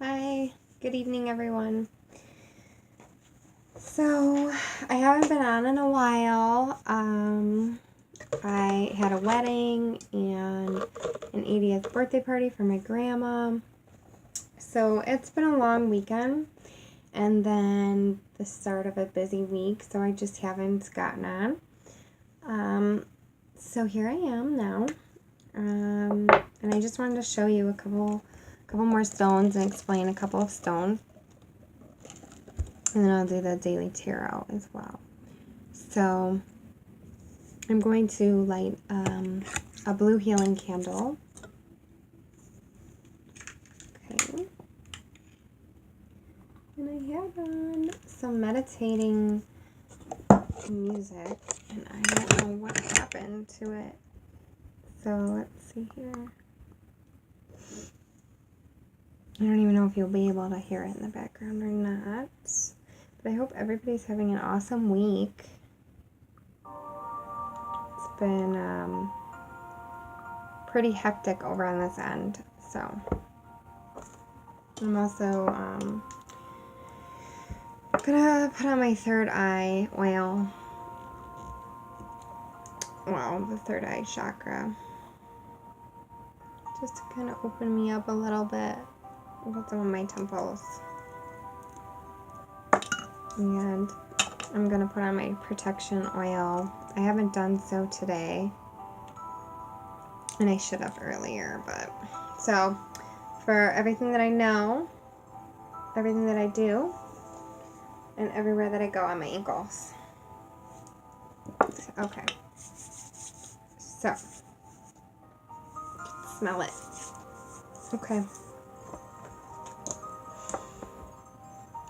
Hi, good evening everyone. So, I haven't been on in a while. I had a wedding and an 80th birthday party for my grandma. So, it's been a long weekend and then the start of a busy week, so I just haven't gotten on. So here I am now. And I just wanted to show you a couple more stones and explain a couple of stones. And then I'll do the daily tarot as well. So I'm going to light a blue healing candle. Okay. And I have on some meditating music. And I don't know what happened to it. So let's see here. I don't even know if you'll be able to hear it in the background or not. But I hope everybody's having an awesome week. It's been pretty hectic over on this end. So I'm also gonna put on my third eye oil. Well, the third eye chakra. Just to kind of open me up a little bit with some of my temples. And I'm going to put on my protection oil. I haven't done so today. And I should have earlier, but... So, for everything that I know, everything that I do, and everywhere that I go on my ankles. Okay. So, smell it. Okay.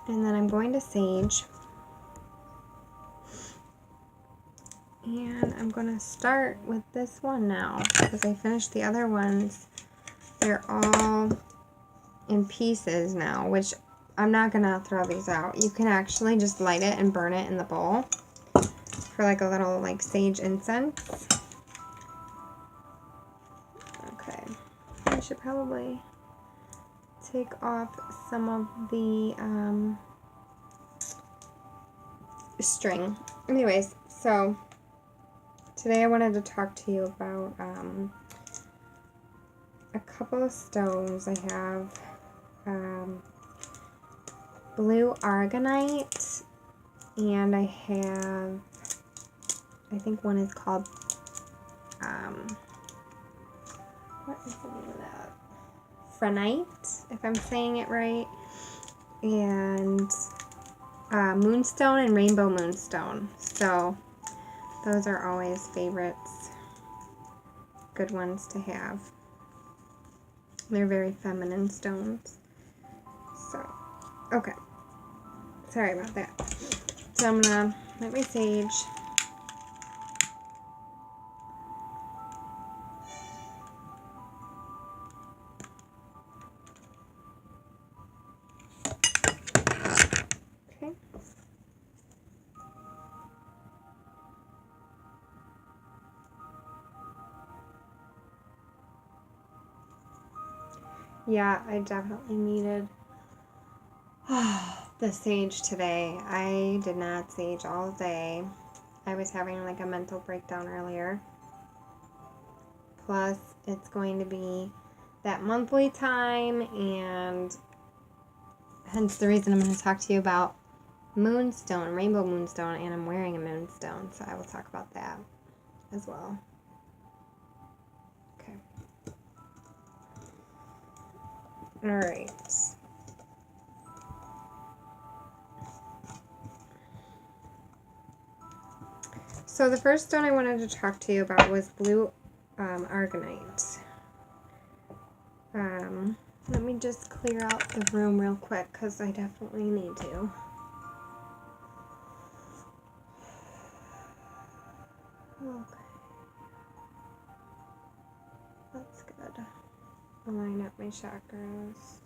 And then I'm going to sage. And I'm going to start with this one now, because I finished the other ones. They're all in pieces now, which I'm not going to throw these out. You can actually just light it and burn it in the bowl for like a little like sage incense. Okay. I should probably take off some of the string. Anyways, so today I wanted to talk to you about a couple of stones. I have blue aragonite, and I have, I think one is called, what is the name of that? Phrenite, if I'm saying it right, and moonstone and rainbow moonstone. So those are always favorites, good ones to have. They're very feminine stones. So, okay. Sorry about that. So I'm gonna light my sage. Okay. Yeah, I definitely needed the sage today. I did not sage all day. I was having like a mental breakdown earlier. Plus, it's going to be that monthly time, and hence the reason I'm going to talk to you about moonstone, rainbow moonstone, and I'm wearing a moonstone, so I will talk about that as well. Okay. Alright. So the first stone I wanted to talk to you about was blue aragonite. Let me just clear out the room real quick, because I definitely need to. Okay. That's good. Align up my chakras.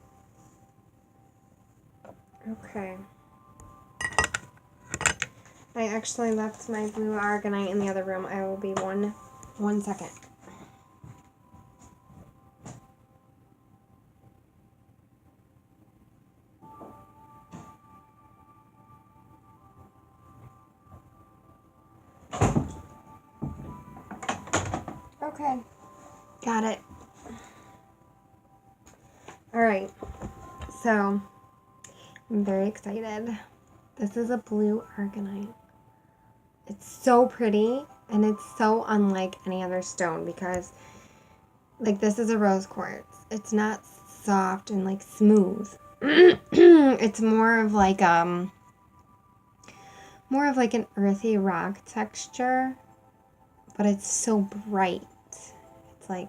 Okay. I actually left my blue aragonite in the other room. I will be one second. Okay. Got it. Alright. So, I'm very excited. This is a blue argonite. It's so pretty, and it's so unlike any other stone because, like, this is a rose quartz. It's not soft and, like, smooth. It's more of like an earthy rock texture, but it's so bright. It's like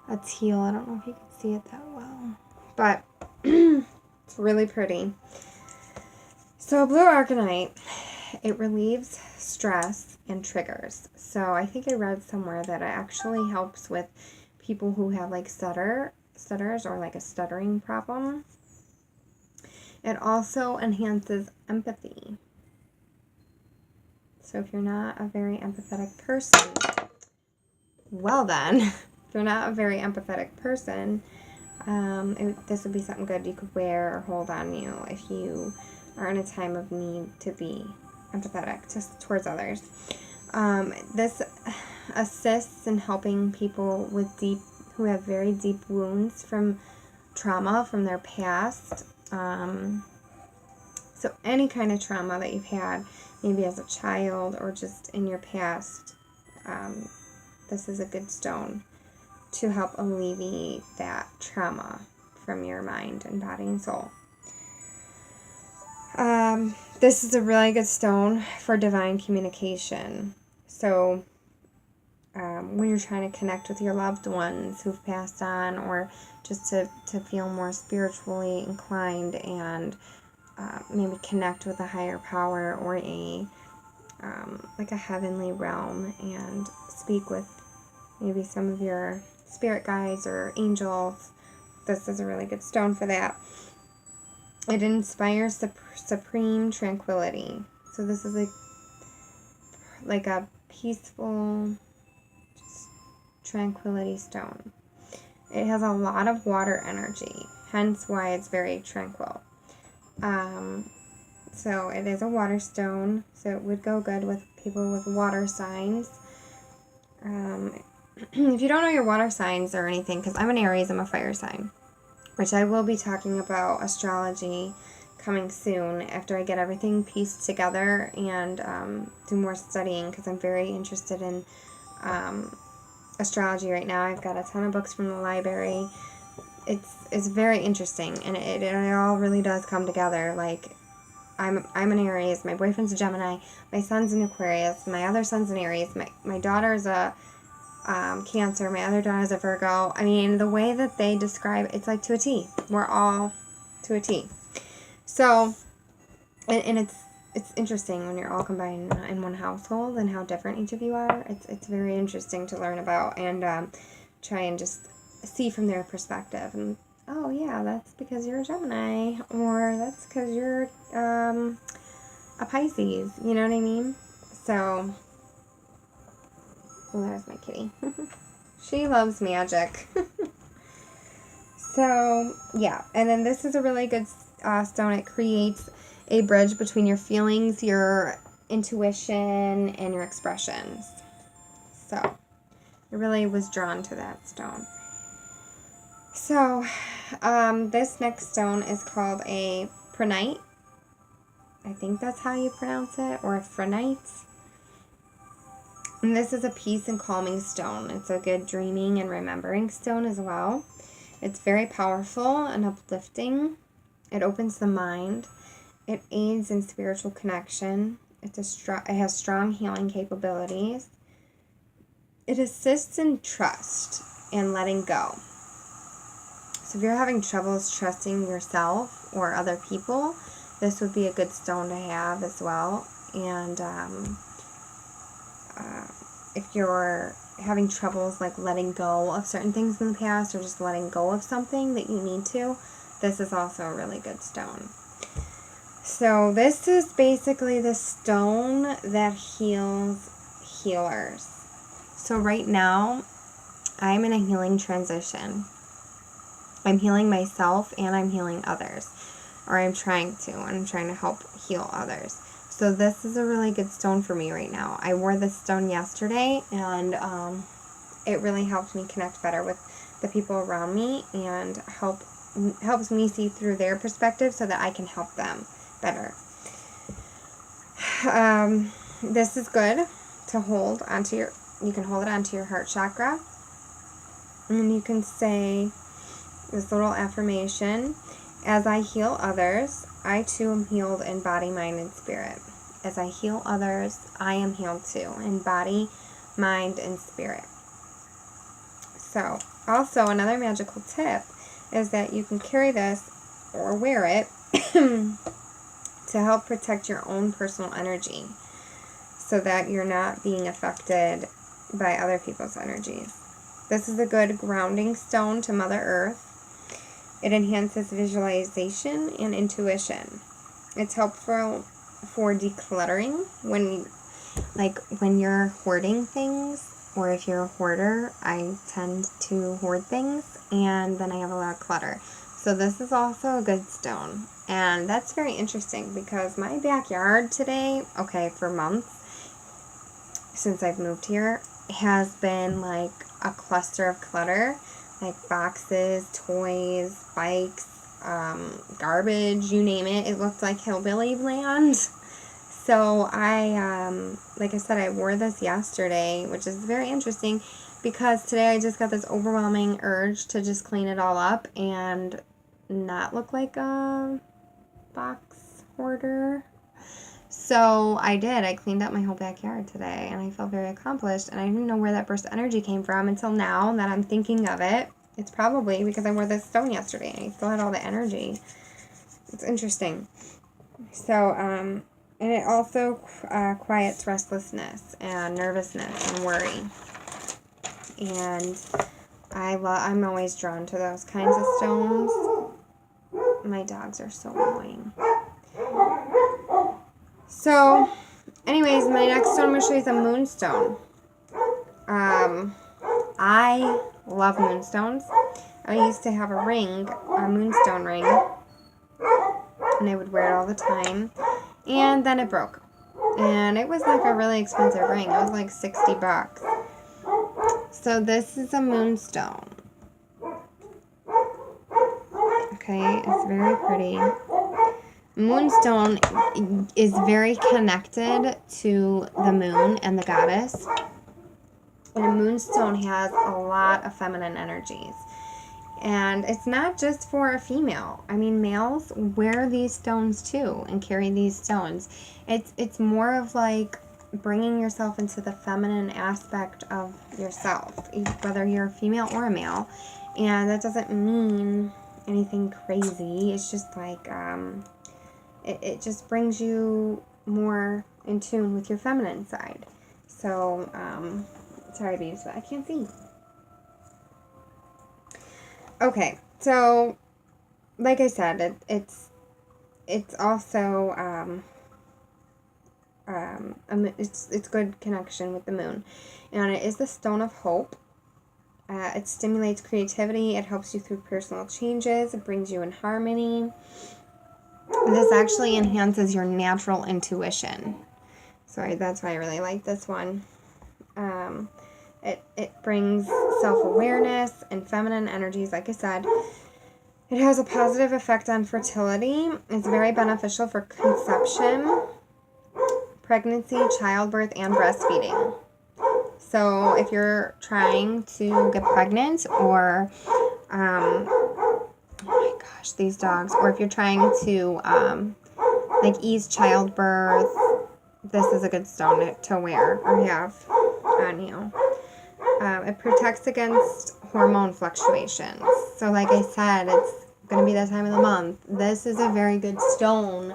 a teal. I don't know if you can see it that well, but it's really pretty. So blue argonite, it relieves stress and triggers. So I think I read somewhere that it actually helps with people who have like stutters or like a stuttering problem. It also enhances empathy. So if you're not a very empathetic person, well then, if you're not a very empathetic person, this would be something good you could wear or hold on you if you are in a time of need to be empathetic towards others. This assists in helping people who have very deep wounds from trauma from their past. So any kind of trauma that you've had, maybe as a child or just in your past, this is a good stone to help alleviate that trauma from your mind and body and soul. This is a really good stone for divine communication. So when you're trying to connect with your loved ones who've passed on, or just to feel more spiritually inclined and maybe connect with a higher power or like a heavenly realm and speak with maybe some of your spirit guides or angels. This is a really good stone for that. It inspires supreme tranquility. So this is like a peaceful tranquility stone. It has a lot of water energy, hence why it's very tranquil. So it is a water stone, so it would go good with people with water signs. If you don't know your water signs or anything, because I'm an Aries, I'm a fire sign, which I will be talking about astrology coming soon after I get everything pieced together and do more studying, because I'm very interested in astrology right now. I've got a ton of books from the library. It's very interesting, and it all really does come together. Like, I'm an Aries, my boyfriend's a Gemini, my son's an Aquarius, my other son's an Aries, my daughter's a Cancer, my other daughter's a Virgo. I mean, the way that they describe it's like to a T. We're all to a T. So, and it's interesting when you're all combined in one household and how different each of you are. It's very interesting to learn about and try and just see from their perspective. And oh yeah, that's because you're a Gemini, or that's because you're a Pisces. You know what I mean? So, well, there's my kitty. She loves magic. So yeah, and then this is a really good stone. It creates a bridge between your feelings, your intuition, and your expressions. So I really was drawn to that stone. So this next stone is called a prehnite. I think that's how you pronounce it, or a phrenite. And this is a peace and calming stone. It's a good dreaming and remembering stone as well. It's very powerful and uplifting. It opens the mind. It aids in spiritual connection. It has strong healing capabilities. It assists in trust and letting go. So if you're having troubles trusting yourself or other people, this would be a good stone to have as well. And if you're having troubles like letting go of certain things in the past, or just letting go of something that you need to, this is also a really good stone. So this is basically the stone that heals healers. So right now, I'm in a healing transition. I'm healing myself and I'm healing others. Or I'm trying to help heal others. So this is a really good stone for me right now. I wore this stone yesterday, and it really helped me connect better with the people around me and helps me see through their perspective so that I can help them better. This is good to hold onto you can hold it onto your heart chakra. And then you can say this little affirmation: as I heal others, I too am healed in body, mind, and spirit. As I heal others, I am healed too in body, mind, and spirit. So, also another magical tip is that you can carry this or wear it to help protect your own personal energy so that you're not being affected by other people's energies. This is a good grounding stone to Mother Earth. It enhances visualization and intuition. It's helpful for decluttering when you're hoarding things, or if you're a hoarder. I tend to hoard things and then I have a lot of clutter. So this is also a good stone. And that's very interesting because my backyard today, for months since I've moved here, has been like a cluster of clutter, like boxes, toys, bikes, garbage, you name it. It looked like hillbilly land. So like I said, I wore this yesterday, which is very interesting because today I just got this overwhelming urge to just clean it all up and not look like a box hoarder. So I did. I cleaned up my whole backyard today and I felt very accomplished, and I didn't know where that burst of energy came from until now that I'm thinking of it. It's probably because I wore this stone yesterday and I still had all the energy. It's interesting. So, and it also quiets restlessness and nervousness and worry. And I'm always drawn to those kinds of stones. My dogs are so annoying. So, anyways, my next stone I'm going to show you is a moonstone. I love moonstones. I used to have a moonstone ring, and I would wear it all the time. And then it broke. And it was like a really expensive ring. It was like $60. So this is a moonstone. Okay, it's very pretty. Moonstone is very connected to the moon and the goddess. And a moonstone has a lot of feminine energies. And it's not just for a female. I mean, males wear these stones too and carry these stones. It's more of like bringing yourself into the feminine aspect of yourself, whether you're a female or a male. And that doesn't mean anything crazy. It's just like, it just brings you more in tune with your feminine side. So, sorry, babes, but I can't see. Okay, so like I said, it's also it's good connection with the moon, and it is the stone of hope. It stimulates creativity. It helps you through personal changes. It brings you in harmony. This actually enhances your natural intuition. So that's why I really like this one. It brings self-awareness and feminine energies, like I said. It has a positive effect on fertility. It's very beneficial for conception, pregnancy, childbirth, and breastfeeding. So if you're trying to get pregnant or, oh my gosh, these dogs, or if you're trying to, ease childbirth, this is a good stone to wear or have on you. It protects against hormone fluctuations. So like I said, it's going to be that time of the month. This is a very good stone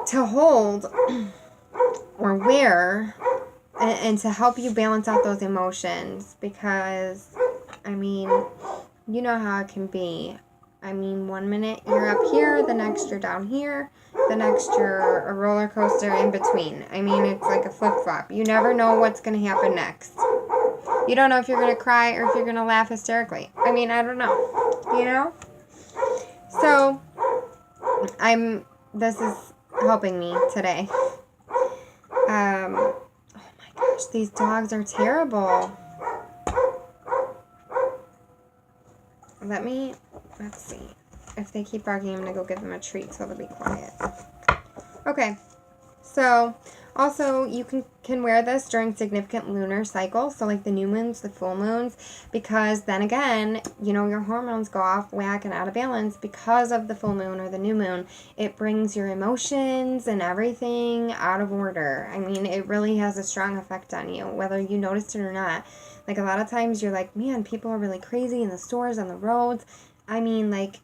to hold or wear and to help you balance out those emotions, because, I mean, you know how it can be. I mean, one minute you're up here, the next you're down here, the next you're a roller coaster in between. I mean, it's like a flip-flop. You never know what's going to happen next. You don't know if you're going to cry or if you're going to laugh hysterically. I mean, I don't know. You know? So, this is helping me today. Oh my gosh, these dogs are terrible. let's see. If they keep barking, I'm going to go give them a treat so they'll be quiet. Okay. So, also, you can wear this during significant lunar cycles, so like the new moons, the full moons, because then again, you know, your hormones go off whack and out of balance because of the full moon or the new moon. It brings your emotions and everything out of order. I mean, it really has a strong effect on you, whether you noticed it or not. Like, a lot of times you're like, man, people are really crazy in the stores, on the roads. I mean, like,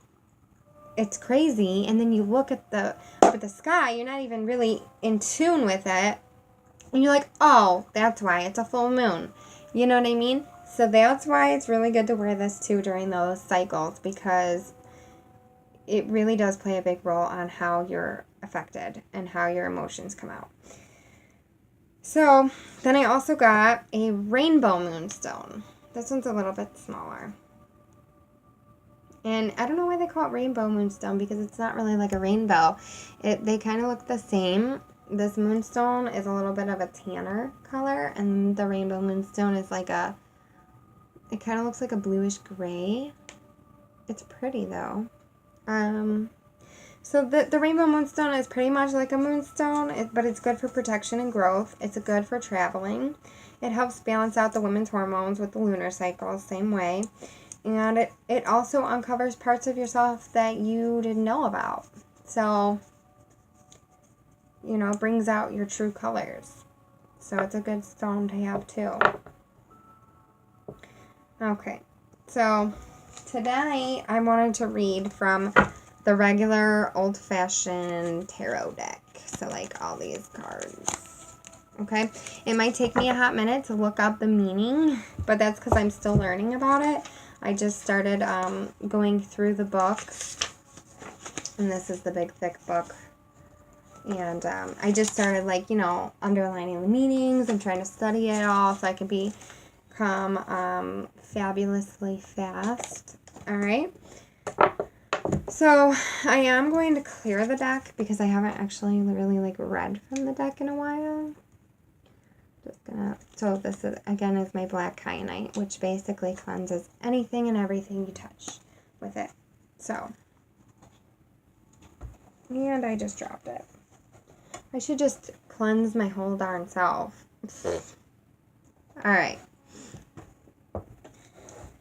it's crazy, and then you look at up at the sky, you're not even really in tune with it, and you're like, oh, that's why it's a full moon. You know what I mean? So that's why it's really good to wear this too during those cycles, because it really does play a big role on how you're affected and how your emotions come out. So then I also got a rainbow moonstone. This one's a little bit smaller. And I don't know why they call it rainbow moonstone, because it's not really like a rainbow. They kind of look the same. This moonstone is a little bit of a tanner color, and the rainbow moonstone is like it kind of looks like a bluish gray. It's pretty though. So the rainbow moonstone is pretty much like a moonstone, but it's good for protection and growth. It's good for traveling. It helps balance out the women's hormones with the lunar cycles, same way. And it also uncovers parts of yourself that you didn't know about. So, you know, it brings out your true colors. So it's a good stone to have too. Okay, so today I wanted to read from the regular old-fashioned tarot deck. So like all these cards. Okay, it might take me a hot minute to look up the meaning, but that's because I'm still learning about it. I just started going through the books, and this is the big thick book, and I just started, like, you know, underlining the meanings and trying to study it all so I can become fabulously fast. Alright, so I am going to clear the deck because I haven't actually really like read from the deck in a while. So this is, again, is my black kyanite, which basically cleanses anything and everything you touch with it. So, and I just dropped it. I should just cleanse my whole darn self. Alright.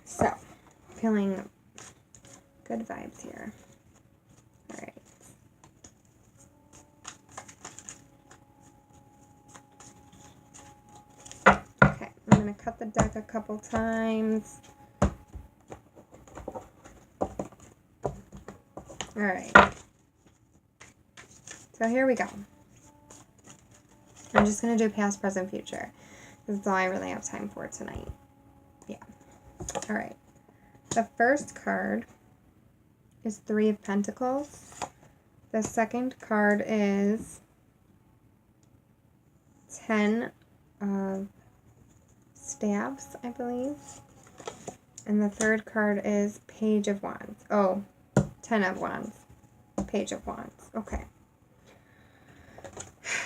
So, feeling good vibes here. Alright. I'm going to cut the deck a couple times. Alright. So here we go. I'm just going to do past, present, future. That's all I really have time for tonight. Yeah. Alright. The first card is 3 of Pentacles. The second card is 10 of Staves, I believe. And the third card is Page of Wands. Oh, 10 of Wands. Page of Wands. Okay.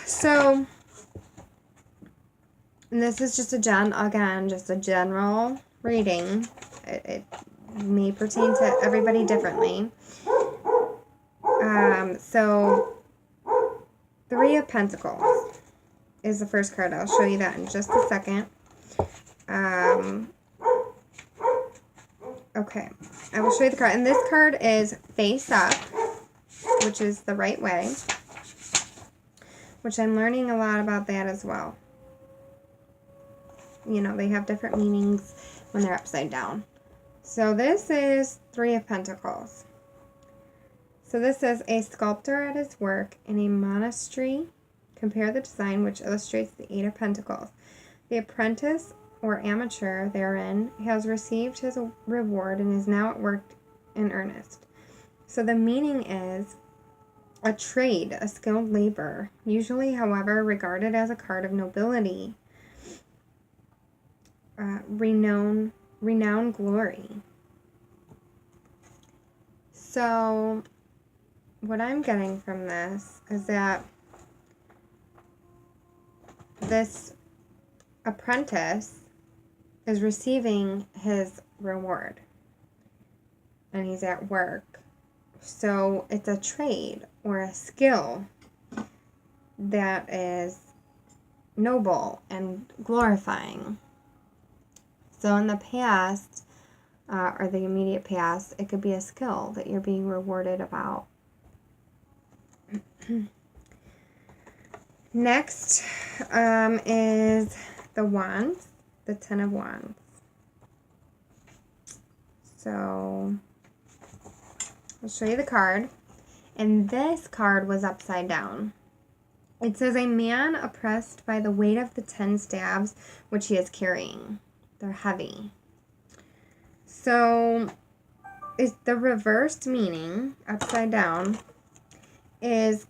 So, this is just just a general reading. It may pertain to everybody differently. So, 3 of Pentacles is the first card. I'll show you that in just a second. Okay, I will show you the card. And this card is face up, which is the right way, which I'm learning a lot about that as well. You know, they have different meanings when they're upside down. So this is 3 of Pentacles. So this is a sculptor at his work in a monastery. Compare the design, which illustrates the 8 of Pentacles. The apprentice or amateur therein has received his reward and is now at work in earnest. So the meaning is a trade, a skilled labor, usually, however, regarded as a card of nobility, renowned glory. So what I'm getting from this is that this apprentice is receiving his reward. and he's at work. So it's a trade or a skill that is noble and glorifying. So in the past, or the immediate past, it could be a skill that you're being rewarded about. Next is the Wands, the Ten of Wands. So I'll show you the card. And this card was upside down. It says, a man oppressed by the weight of the 10 staves which he is carrying. They're heavy. So is the reversed meaning, upside down, is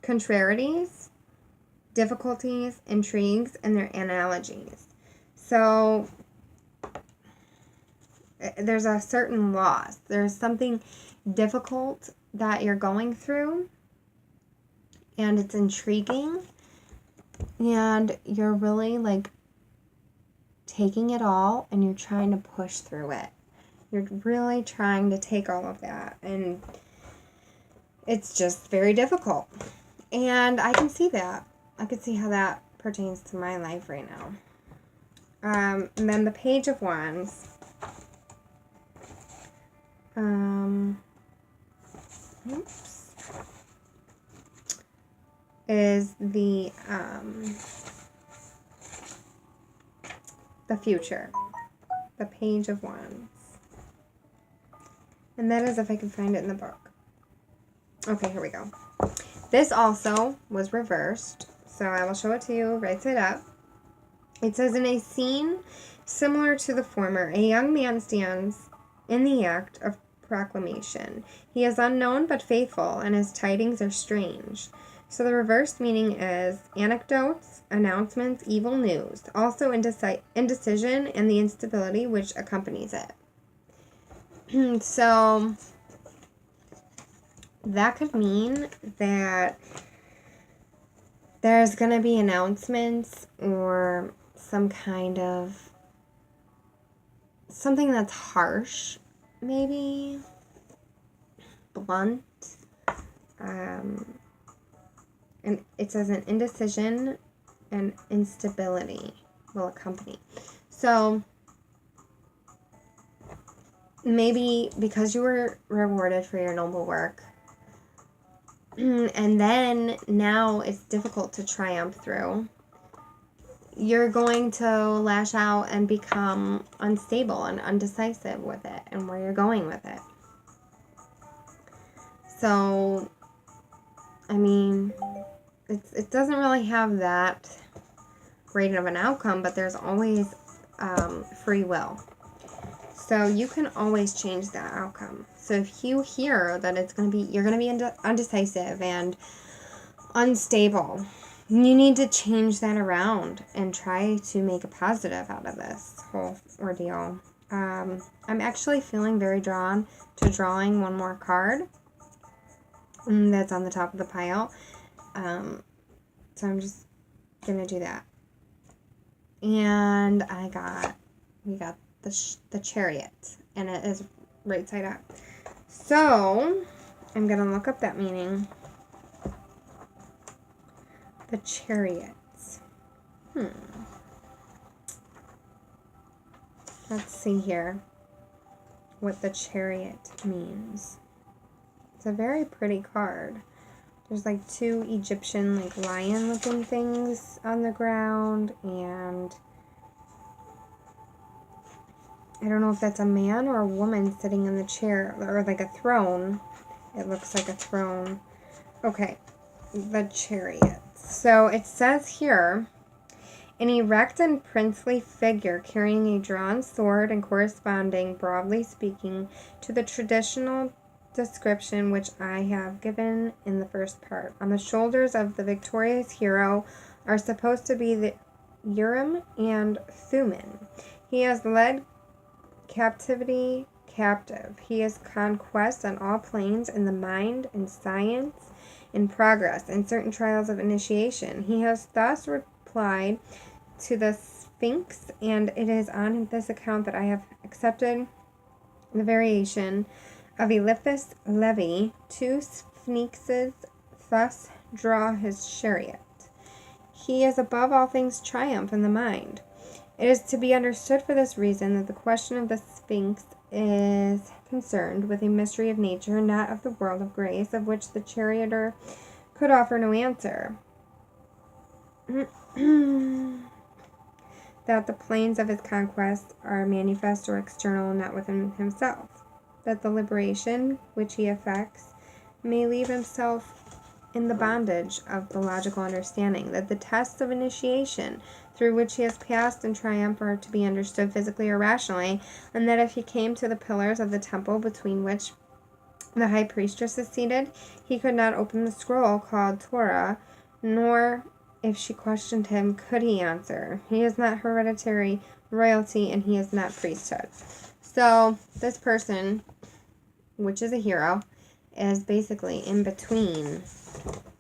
contrarieties, difficulties, intrigues, and their analogies. So there's a certain loss. There's something difficult that you're going through, and it's intriguing, and you're really like taking it all, and you're trying to push through it. You're really trying to take all of that, and it's just very difficult. And I can see that. I can see how that pertains to my life right now. And then the Page of Wands. Is the future. The Page of Wands. And that is if I can find it in the book. Okay, here we go. This also was reversed, so I will show it to you right side up. It says, in a scene similar to the former, a young man stands in the act of proclamation. He is unknown but faithful, and his tidings are strange. So the reversed meaning is anecdotes, announcements, evil news, also indecision and the instability which accompanies it. So that could mean that there's going to be announcements or some kind of something that's harsh, maybe blunt. And it says an indecision and instability will accompany. So maybe because you were rewarded for your noble work, and then now it's difficult to triumph through, you're going to lash out and become unstable and undecisive with it and where you're going with it. So, I mean, it doesn't really have that great of an outcome, but there's always free will. So you can always change that outcome. So if you hear that you're going to be undecisive and unstable, you need to change that around and try to make a positive out of this whole ordeal. I'm actually feeling very drawn to drawing one more card that's on the top of the pile. So I'm just going to do that. And we got the Chariot, and it is right side up. So I'm going to look up that meaning. The Chariot. Let's see here what the Chariot means. It's a very pretty card. There's like two Egyptian like lion looking things on the ground, and I don't know if that's a man or a woman sitting in the chair, or like a throne. It looks like a throne. Okay, the Chariot. So it says here, an erect and princely figure carrying a drawn sword and corresponding, broadly speaking, to the traditional description which I have given in the first part. On the shoulders of the victorious hero are supposed to be the Urim and Thummim. He has led captivity captive. He is conquest on all planes in the mind, in science, in progress, in certain trials of initiation. He has thus replied to the Sphinx, and it is on this account that I have accepted The variation of Eliphas Levi, 2 Sphinxes thus draw his chariot. He is above all things triumph in the mind. It is to be understood for this reason that the question of the Sphinx is concerned with a mystery of nature, not of the world of grace, of which the charioteer could offer no answer. That the plains of his conquest are manifest or external, not within himself. That the liberation which he effects may leave himself in the bondage of the logical understanding. That the tests of initiation through which he has passed in triumph are to be understood physically or rationally, and that if he came to the pillars of the temple between which the high priestess is seated, he could not open the scroll called Torah, nor, if she questioned him, could he answer. He is not hereditary royalty, and he is not priesthood. So this person, which is a hero, is basically in between.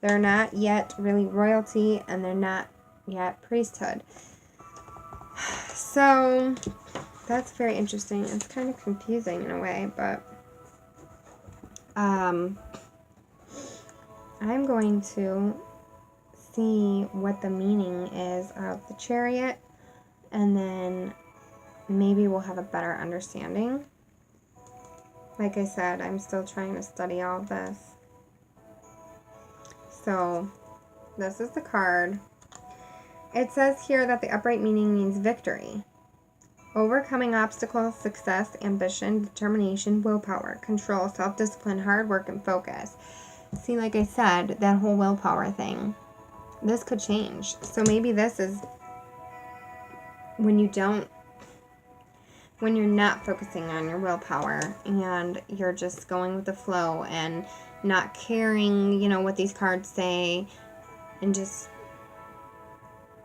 They're not yet really royalty, and they're not yet priesthood. So that's very interesting. It's kind of confusing in a way, but I'm going to see what the meaning is of the chariot, and then maybe we'll have a better understanding. Like I said, I'm still trying to study all of this. So this is the card. It says here that the upright meaning means victory. Overcoming obstacles, success, ambition, determination, willpower, control, self-discipline, hard work, and focus. See, like I said, that whole willpower thing, this could change. So maybe this is when you're not focusing on your willpower and you're just going with the flow and not caring, what these cards say, and just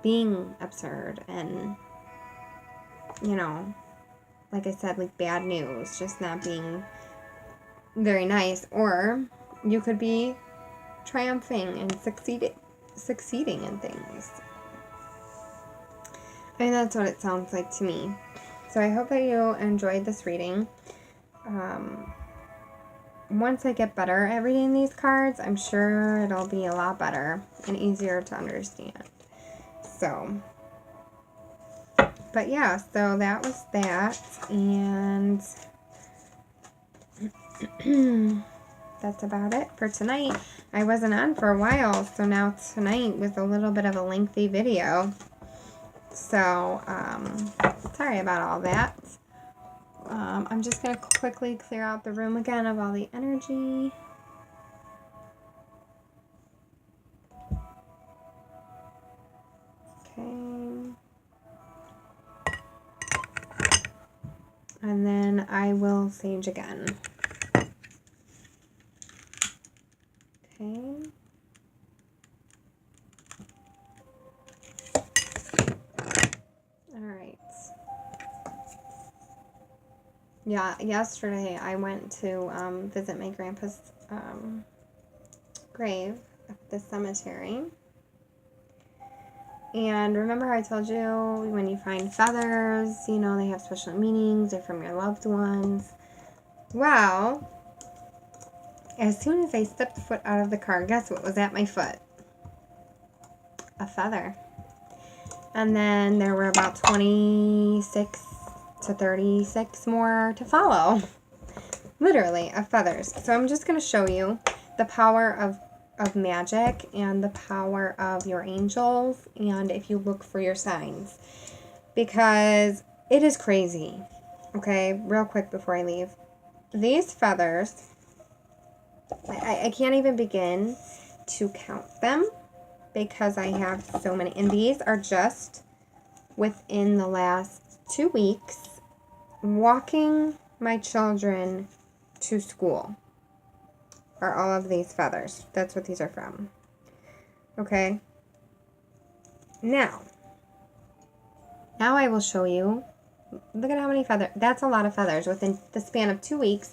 being absurd and, like I said, like bad news, just not being very nice. Or you could be triumphing and succeeding in things. I mean, that's what it sounds like to me. So I hope that you enjoyed this reading. Once I get better at reading these cards, I'm sure it'll be a lot better and easier to understand. So, but yeah, so that was that, and that's about it for tonight. I wasn't on for a while, so now tonight was a little bit of a lengthy video. So, sorry about all that. I'm just going to quickly clear out the room again of all the energy. Okay. And then I will sage again. Okay. Alright. Yeah, yesterday I went to visit my grandpa's grave at the cemetery. And remember how I told you when you find feathers, they have special meanings, they're from your loved ones. Well, as soon as I stepped foot out of the car, guess what was at my foot? A feather. And then there were about 26 to 36 more to follow. Literally, of feathers. So I'm just going to show you the power of magic and the power of your angels, and if you look for your signs, because it is crazy. Okay, real quick before I leave, these feathers, I can't even begin to count them because I have so many, and these are just within the last 2 weeks walking my children to school. Are all of these feathers. That's what these are from. Okay. Now I will show you. Look at how many feathers. That's a lot of feathers within the span of 2 weeks.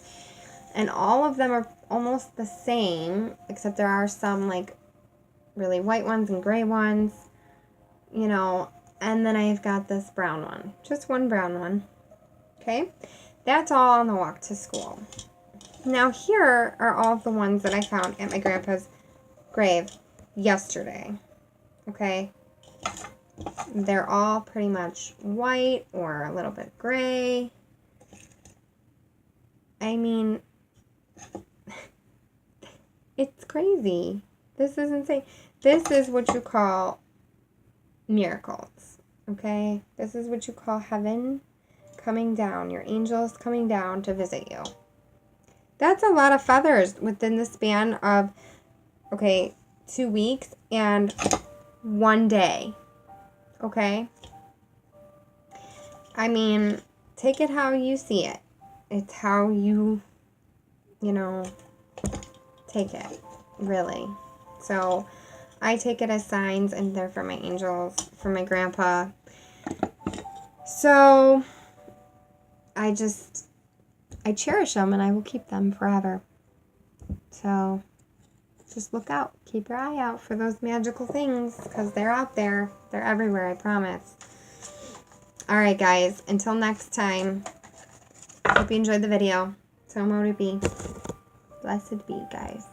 And all of them are almost the same, except there are some like really white ones and gray ones. And then I've got this brown one. Just one brown one. Okay. That's all on the walk to school. Now here are all the ones that I found at my grandpa's grave yesterday. Okay? They're all pretty much white or a little bit gray. I mean, it's crazy. This is insane. This is what you call miracles. Okay? This is what you call heaven coming down. Your angels coming down to visit you. That's a lot of feathers within the span of, 2 weeks and 1 day. Okay? I mean, take it how you see it. It's how you take it, really. So, I take it as signs, and they're for my angels, for my grandpa. So, I cherish them, and I will keep them forever. So, just look out. Keep your eye out for those magical things, because they're out there. They're everywhere, I promise. Alright, guys. Until next time, hope you enjoyed the video. So mote it be. Blessed be, guys.